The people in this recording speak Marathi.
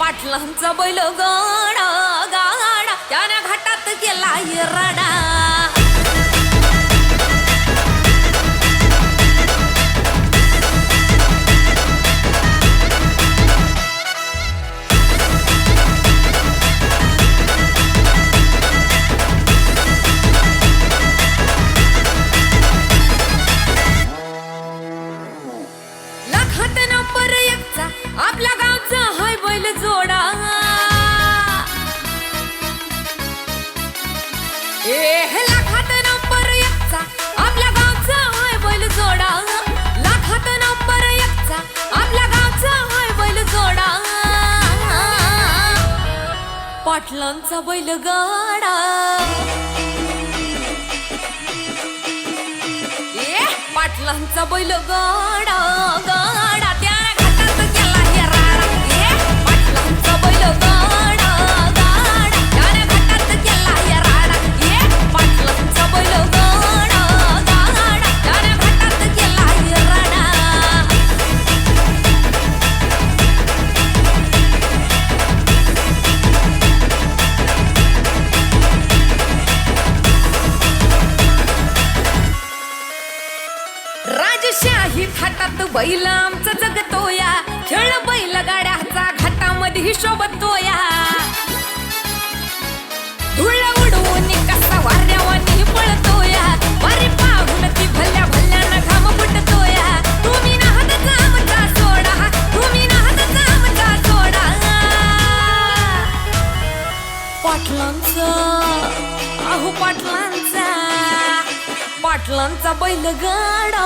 पाटलांचा बैल गाडा गाडा त्याने घाटात गेला रडा लाखात नंबर एकचा आपल्या गावचा हाय बैल जोडा लाखात नंबर एकचा आपल्या गावचा हाय बैल जोडा लाखात नंबर एकचा आपल्या गावचा हाय बैल जोडा पाटलांचा बैल गाडा पाटलांचा बैल गाडा गाडा त्याने घाटात गेला राडा पाटलांचा बैल गाडा गाडा त्याने घाटात गेला राडा पाटलांचा बैल गाडा गाडा त्याने घाटात गेला राडा राजशाही थाटात बैल आमचा जगतोया खेळ बैल गाड्याचा घाटामध्ये शोभतोया धुळ उडवून कसा वाऱ्यावानी पळतोया वारी पाहून ती भल्या भल्यानं घाम फुटतोया तुम्ही नाहत आमचा सोडा तुम्ही नाहत आमचा सोडा पाटलांचा अहो पाटलांचा पाटलांचा बैल गाडा